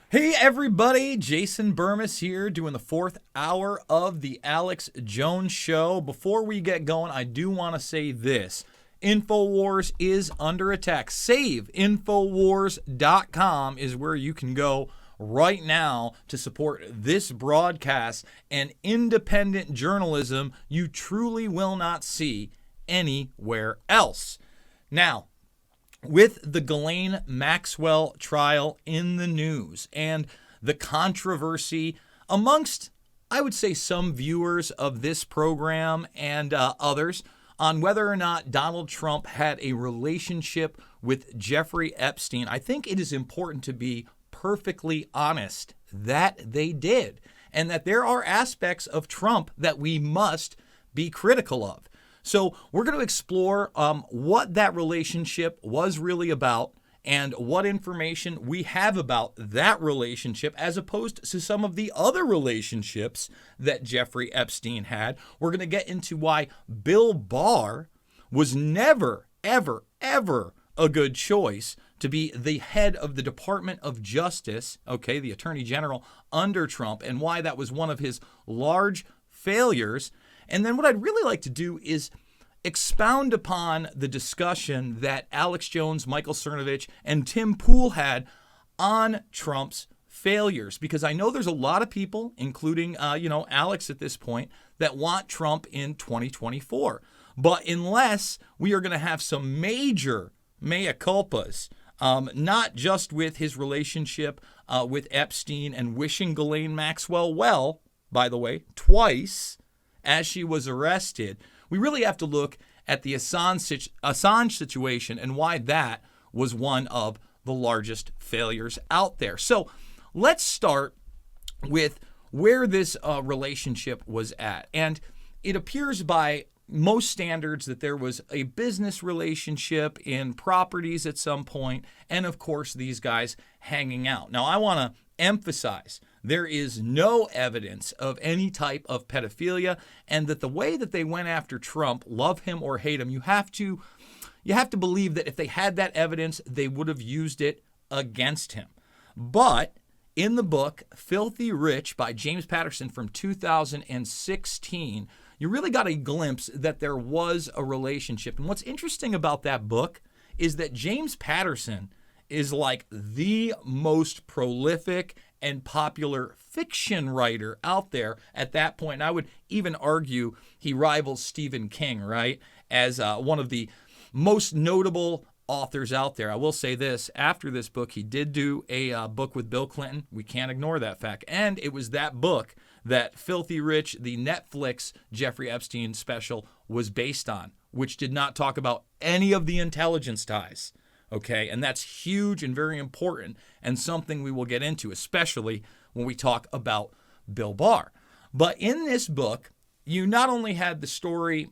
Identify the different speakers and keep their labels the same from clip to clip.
Speaker 1: Hey everybody, Jason Burmis here doing the fourth hour of the Alex Jones Show. Before we get going, I do want to say this. Infowars is under attack. SaveInfowars.com is where you can go right now to support this broadcast and independent journalism you truly will not see anywhere else. Now, with the Ghislaine Maxwell trial in the news and the controversy amongst, I would say, some viewers of this program and others on whether or not Donald Trump had a relationship with Jeffrey Epstein, I think it is important to be perfectly honest that they did, and that there are aspects of Trump that we must be critical of. So we're going to explore what that relationship was really about and what information we have about that relationship as opposed to some of the other relationships that Jeffrey Epstein had. We're going to get into why Bill Barr was never, ever, ever a good choice to be the head of the Department of Justice, the Attorney General under Trump, and why that was one of his large failures. And then what I'd really like to do is expound upon the discussion that Alex Jones, Michael Cernovich, and Tim Pool had on Trump's failures, because I know there's a lot of people, including, Alex at this point, that want Trump in 2024. But unless we are going to have some major mea culpas, not just with his relationship with Epstein and wishing Ghislaine Maxwell well, by the way, twice, as she was arrested, we really have to look at the Assange situation and why that was one of the largest failures out there. So let's start with where this relationship was at. And it appears by most standards that there was a business relationship in properties at some point, and of course these guys hanging out. Now I want to emphasize there is no evidence of any type of pedophilia, and that the way that they went after Trump, love him or hate him, you have to believe that if they had that evidence, they would have used it against him. But in the book Filthy Rich by James Patterson from 2016, you really got a glimpse that there was a relationship. And what's interesting about that book is that James Patterson is like the most prolific and popular fiction writer out there at that point. And I would even argue he rivals Stephen King, right, as one of the most notable authors out there. I will say this, after this book, he did do a book with Bill Clinton. We can't ignore that fact. And it was that book that Filthy Rich, the Netflix Jeffrey Epstein special, was based on, which did not talk about any of the intelligence ties. Okay, and that's huge and very important and something we will get into, especially when we talk about Bill Barr. But in this book, you not only had the story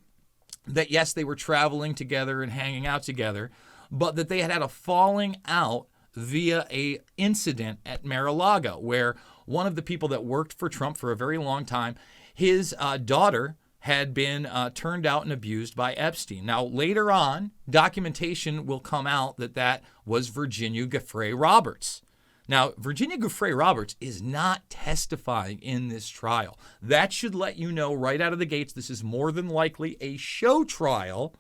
Speaker 1: that, yes, they were traveling together and hanging out together, but that they had a falling out via a incident at Mar-a-Lago, where one of the people that worked for Trump for a very long time, his daughter had been turned out and abused by Epstein. Now, later on, documentation will come out that was Virginia Giuffre Roberts. Now, Virginia Giuffre Roberts is not testifying in this trial. That should let you know right out of the gates this is more than likely a show trial,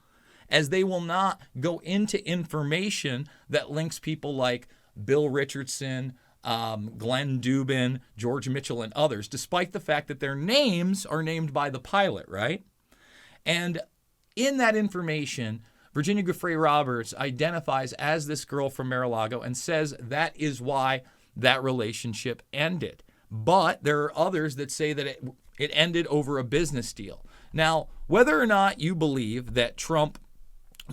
Speaker 1: as they will not go into information that links people like Bill Richardson, Glenn Dubin, George Mitchell, and others, despite the fact that their names are named by the pilot, right? And in that information, Virginia Giuffre Roberts identifies as this girl from Mar-a-Lago and says that is why that relationship ended. But there are others that say that it ended over a business deal. Now, whether or not you believe that Trump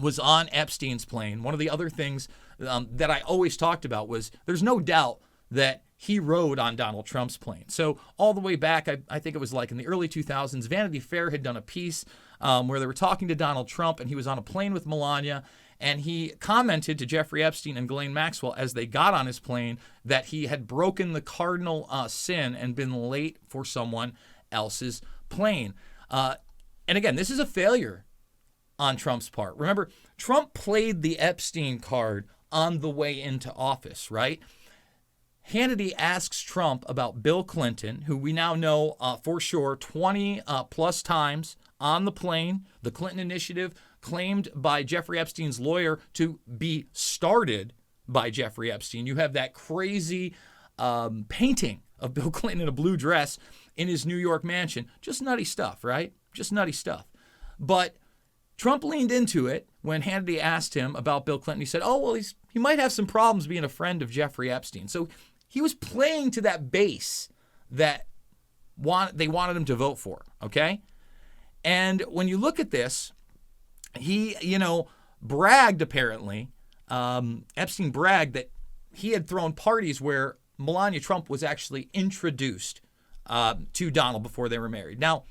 Speaker 1: was on Epstein's plane, one of the other things that I always talked about was there's no doubt that he rode on Donald Trump's plane. So all the way back, I think it was like in the early 2000s, Vanity Fair had done a piece where they were talking to Donald Trump, and he was on a plane with Melania, and he commented to Jeffrey Epstein and Ghislaine Maxwell as they got on his plane that he had broken the cardinal sin and been late for someone else's plane. And again, this is a failure on Trump's part. Remember, Trump played the Epstein card on the way into office, right? Hannity asks Trump about Bill Clinton, who we now know for sure 20 plus times on the plane, the Clinton initiative claimed by Jeffrey Epstein's lawyer to be started by Jeffrey Epstein. You have that crazy painting of Bill Clinton in a blue dress in his New York mansion. Just nutty stuff, right? Just nutty stuff. But Trump leaned into it when Hannity asked him about Bill Clinton. He said, oh, well, he might have some problems being a friend of Jeffrey Epstein. So he was playing to that base that they wanted him to vote for, okay? And when you look at this, he, bragged apparently, Epstein bragged that he had thrown parties where Melania Trump was actually introduced to Donald before they were married. Now,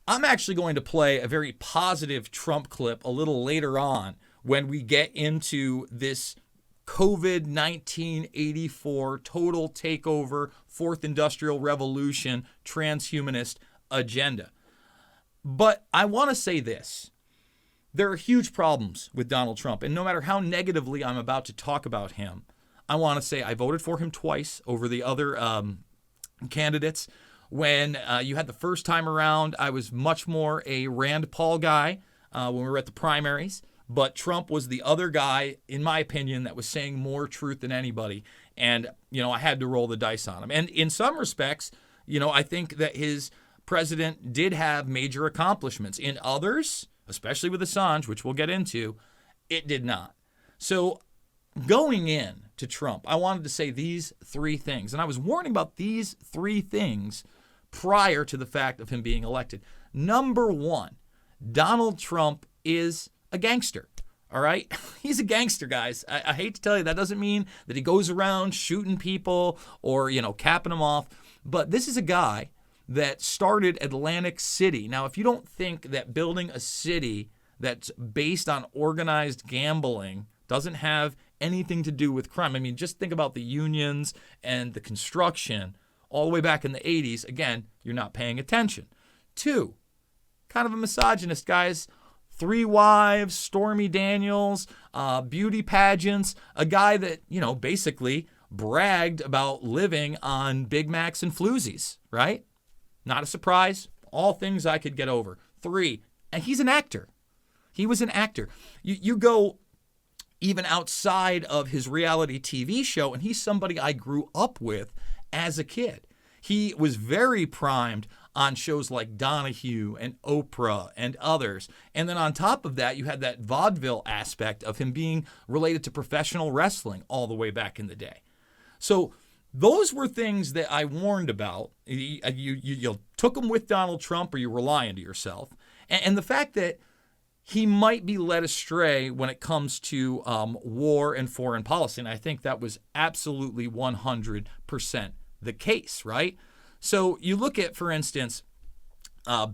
Speaker 1: I'm actually going to play a very positive Trump clip a little later on when we get into this COVID-19 84 total takeover, fourth industrial revolution, transhumanist agenda. But I want to say this. There are huge problems with Donald Trump, and no matter how negatively I'm about to talk about him, I want to say I voted for him twice over the other candidates. When you had the first time around, I was much more a Rand Paul guy when we were at the primaries, but Trump was the other guy, in my opinion, that was saying more truth than anybody, and I had to roll the dice on him. And in some respects, I think that his president did have major accomplishments. In others, especially with Assange, which we'll get into, it did not. So going in to Trump, I wanted to say these three things. And I was warning about these three things prior to the fact of him being elected. Number one, Donald Trump is a gangster. All right? He's a gangster, guys. I hate to tell you, that doesn't mean that he goes around shooting people or, capping them off. But this is a guy that started Atlantic City. Now, if you don't think that building a city that's based on organized gambling doesn't have anything to do with crime, I mean, just think about the unions and the construction all the way back in the 80s. Again, you're not paying attention. Two, kind of a misogynist, guys. 3 wives, Stormy Daniels, beauty pageants, a guy that, basically bragged about living on Big Macs and floozies, right? Not a surprise. All things I could get over. 3, and he's an actor. He was an actor. You go even outside of his reality TV show, and he's somebody I grew up with as a kid. He was very primed on shows like Donahue and Oprah and others. And then on top of that, you had that vaudeville aspect of him being related to professional wrestling all the way back in the day. So those were things that I warned about. You took them with Donald Trump, or you were lying to yourself. And the fact that he might be led astray when it comes to war and foreign policy. And I think that was absolutely 100% the case, right? So you look at, for instance,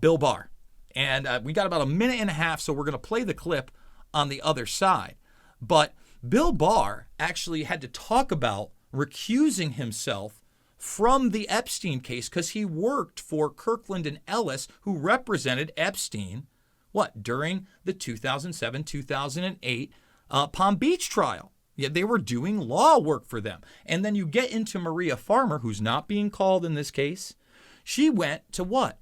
Speaker 1: Bill Barr. And we got about a minute and a half, so we're going to play the clip on the other side. But Bill Barr actually had to talk about recusing himself from the Epstein case because he worked for Kirkland and Ellis, who represented Epstein, during the 2007-2008 Palm Beach trial. Yeah, they were doing law work for them. And then you get into Maria Farmer, who's not being called in this case. She went to what?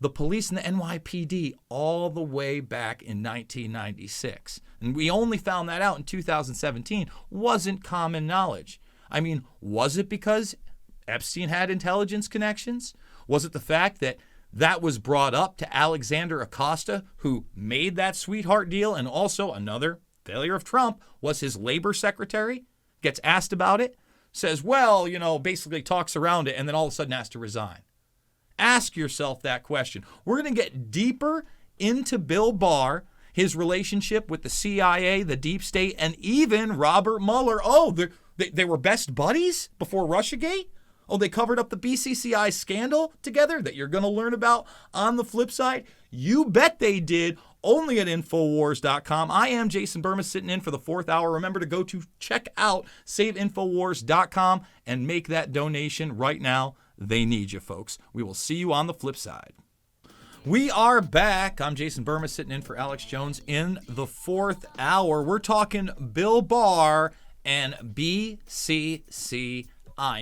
Speaker 1: The police and the NYPD all the way back in 1996. And we only found that out in 2017. Wasn't common knowledge. I mean, was it because Epstein had intelligence connections? Was it the fact that was brought up to Alexander Acosta, who made that sweetheart deal, and also another failure of Trump was his labor secretary, gets asked about it, says, basically talks around it, and then all of a sudden has to resign. Ask yourself that question. We're going to get deeper into Bill Barr, his relationship with the CIA, the deep state, and even Robert Mueller. Oh, they were best buddies before Russiagate? Oh, they covered up the BCCI scandal together that you're going to learn about on the flip side? You bet they did. Only at Infowars.com. I am Jason Burma, sitting in for the 4th hour. Remember to go to check out SaveInfowars.com and make that donation right now. They need you, folks. We will see you on the flip side. We are back. I'm Jason Burma, sitting in for Alex Jones in the 4th hour. We're talking Bill Barr and BCCI.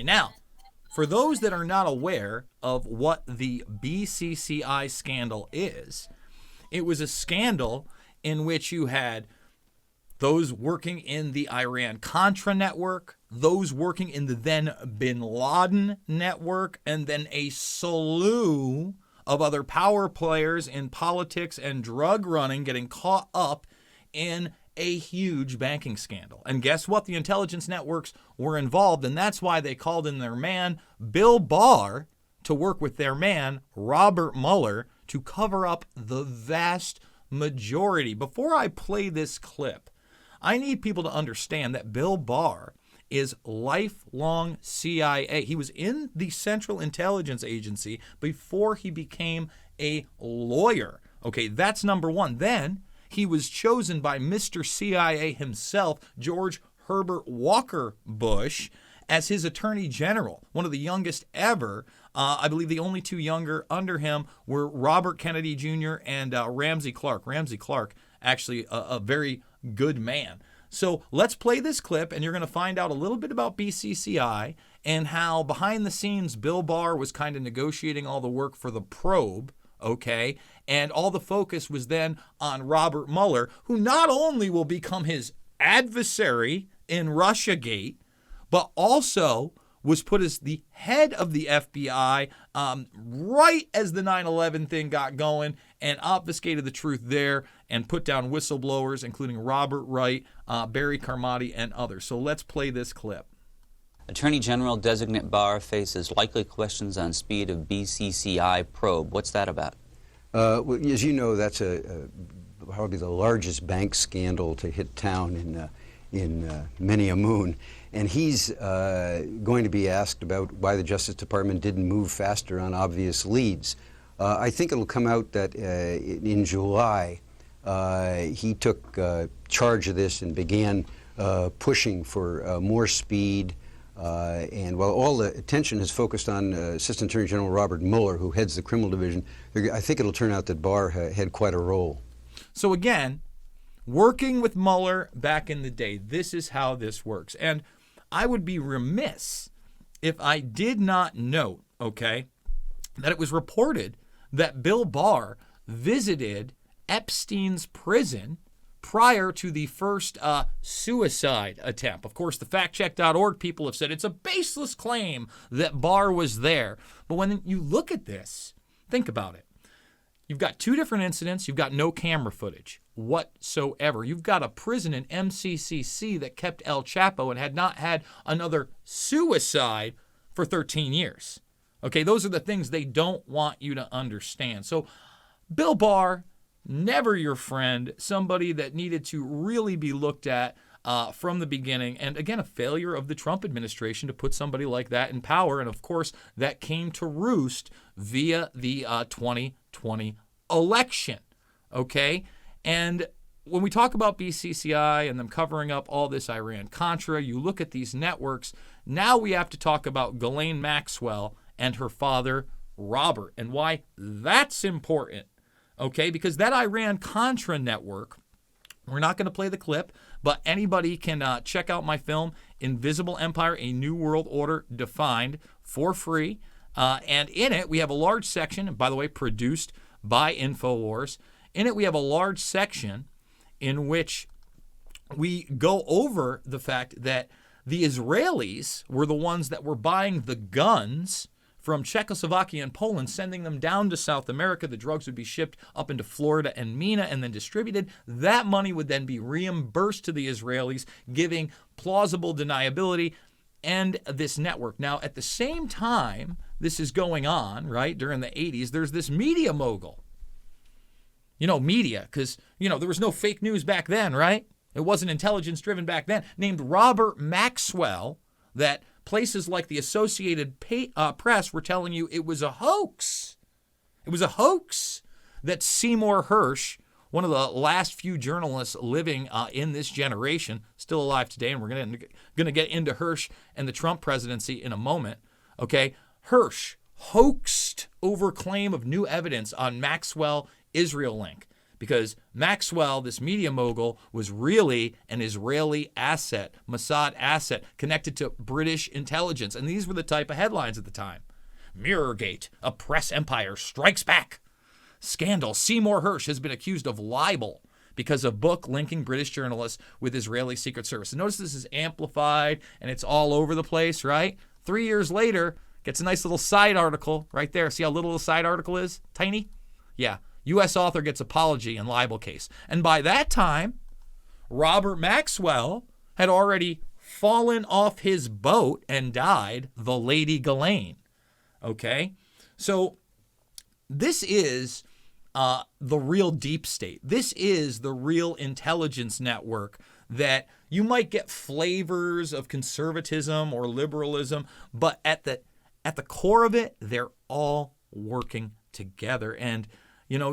Speaker 1: Now, for those that are not aware of what the BCCI scandal is, it was a scandal in which you had those working in the Iran-Contra network, those working in the then Bin Laden network, and then a slew of other power players in politics and drug running getting caught up in a huge banking scandal. And guess what? The intelligence networks were involved, and that's why they called in their man, Bill Barr, to work with their man, Robert Mueller, to cover up the vast majority. Before I play this clip, I need people to understand that Bill Barr is lifelong CIA. He was in the Central Intelligence Agency before he became a lawyer. Okay, that's number one. Then he was chosen by Mr. CIA himself, George Herbert Walker Bush, as his attorney general, one of the youngest ever. I believe the only two younger under him were Robert Kennedy Jr. and Ramsey Clark. Ramsey Clark, actually a very good man. So let's play this clip, and you're going to find out a little bit about BCCI and how behind the scenes Bill Barr was kind of negotiating all the work for the probe, okay? And all the focus was then on Robert Mueller, who not only will become his adversary in Russiagate, but also was put as the head of the FBI right as the 9/11 thing got going, and obfuscated the truth there and put down whistleblowers, including Robert Wright, Barry Carmody, and others. So let's play this clip.
Speaker 2: Attorney General Designate Barr faces likely questions on speed of BCCI probe. What's that about?
Speaker 3: Well, as you know, that's probably the largest bank scandal to hit town in many a moon. And he's going to be asked about why the Justice Department didn't move faster on obvious leads. I think it'll come out that in July, he took charge of this and began pushing for more speed. And while all the attention is focused on Assistant Attorney General Robert Mueller, who heads the criminal division, I think it'll turn out that Barr had quite a role.
Speaker 1: So again, working with Mueller back in the day, this is how this works. And I would be remiss if I did not note, okay, that it was reported that Bill Barr visited Epstein's prison prior to the first suicide attempt. Of course, the factcheck.org people have said it's a baseless claim that Barr was there. But when you look at this, think about it. You've got two different incidents. You've got no camera footage whatsoever. You've got a prison in MCCC that kept El Chapo and had not had another suicide for 13 years. Okay, those are the things they don't want you to understand. So Bill Barr, never your friend, somebody that needed to really be looked at from the beginning. And again, a failure of the Trump administration to put somebody like that in power. And of course, that came to roost via the 2020 election. Okay? And when we talk about BCCI and them covering up all this Iran-Contra, you look at these networks, now we have to talk about Ghislaine Maxwell and her father, Robert, and why that's important. Okay, because that Iran-Contra network, we're not going to play the clip, but anybody can check out my film, Invisible Empire, A New World Order Defined, for free. And in it, we have a large section, and by the way, produced by Infowars. In it, we have a large section in which we go over the fact that the Israelis were the ones that were buying the guns from Czechoslovakia and Poland, sending them down to South America. The drugs would be shipped up into Florida and MENA and then distributed. That money would then be reimbursed to the Israelis, giving plausible deniability and this network. Now, at the same time this is going on, right, during the 80s, there's this media mogul. You know, media, because, there was no fake news back then, right? It wasn't intelligence-driven back then, named Robert Maxwell, that places like the Associated Press were telling you it was a hoax. It was a hoax that Seymour Hersh, one of the last few journalists living in this generation, still alive today, and we're going to get into Hersh and the Trump presidency in a moment, okay? Hersh hoaxed over claim of new evidence on Maxwell Israel link. because Maxwell, this media mogul, was really an Israeli asset, Mossad asset, connected to British intelligence. And these were the type of headlines at the time. Mirrorgate, a press empire strikes back. Scandal, Seymour Hersh has been accused of libel because of book linking British journalists with Israeli Secret Service. And notice this is amplified and it's all over the place, right? 3 years later, gets a nice little side article right there. See how little the side article is? Tiny? Yeah. U.S. author gets apology in libel case. And by that time, Robert Maxwell had already fallen off his boat and died, the Lady Ghislaine. Okay? So this is the real deep state. This is the real intelligence network that you might get flavors of conservatism or liberalism, but at the core of it, they're all working together. And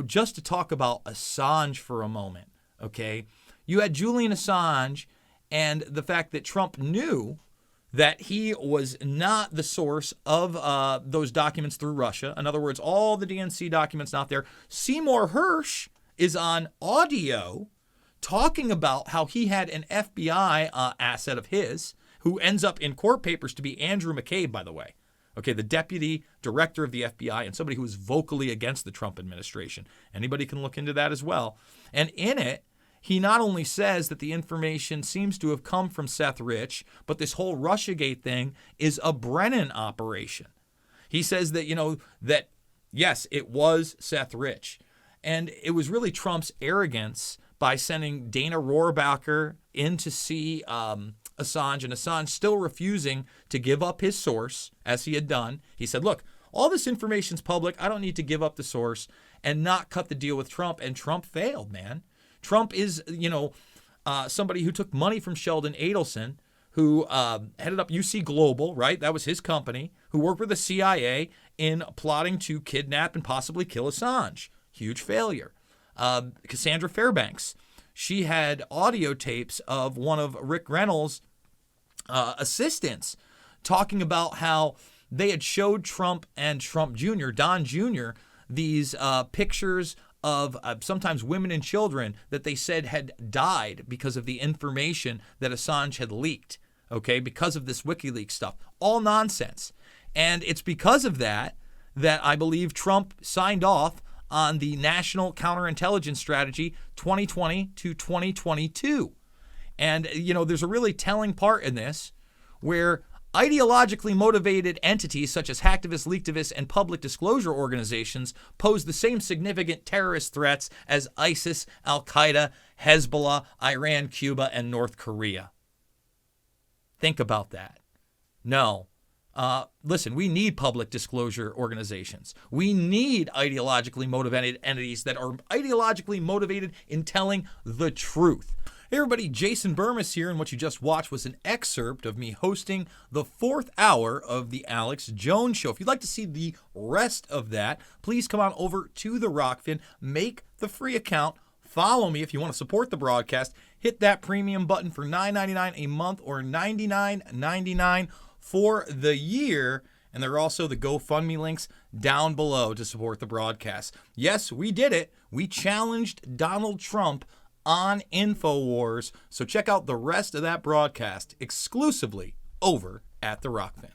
Speaker 1: just to talk about Assange for a moment, okay? You had Julian Assange and the fact that Trump knew that he was not the source of those documents through Russia. In other words, all the DNC documents not there. Seymour Hersh is on audio talking about how he had an FBI asset of his who ends up in court papers to be Andrew McCabe, by the way. Okay, the deputy director of the FBI and somebody who was vocally against the Trump administration. Anybody can look into that as well. And in it, he not only says that the information seems to have come from Seth Rich, but this whole Russiagate thing is a Brennan operation. He says that, that yes, it was Seth Rich. And it was really Trump's arrogance by sending Dana Rohrabacher in to see Assange, and Assange still refusing to give up his source, as he had done. He said, look, all this information's public. I don't need to give up the source and not cut the deal with Trump. And Trump failed, man. Trump is, somebody who took money from Sheldon Adelson, who headed up UC Global, right? That was his company, who worked with the CIA in plotting to kidnap and possibly kill Assange. Huge failure. Cassandra Fairbanks, she had audio tapes of one of Rick Reynolds' assistants talking about how they had showed Trump and Trump Jr., Don Jr., these pictures of sometimes women and children that they said had died because of the information that Assange had leaked, okay, because of this WikiLeaks stuff. All nonsense. And it's because of that I believe Trump signed off on the National Counterintelligence Strategy 2020 to 2022. And, there's a really telling part in this where ideologically motivated entities such as hacktivists, leaktivists, and public disclosure organizations pose the same significant terrorist threats as ISIS, Al-Qaeda, Hezbollah, Iran, Cuba, and North Korea. Think about that. No. Listen, we need public disclosure organizations. We need ideologically motivated entities that are ideologically motivated in telling the truth. Hey everybody, Jason Burmis here, and what you just watched was an excerpt of me hosting the 4th hour of the Alex Jones Show. If you'd like to see the rest of that, please come on over to the Rockfin, make the free account, follow me if you want to support the broadcast, hit that premium button for $9.99 a month or $99.99 for the year. And there are also the GoFundMe links down below to support the broadcast. Yes, we did it. We challenged Donald Trump on Infowars. So check out the rest of that broadcast exclusively over at the Rockfin.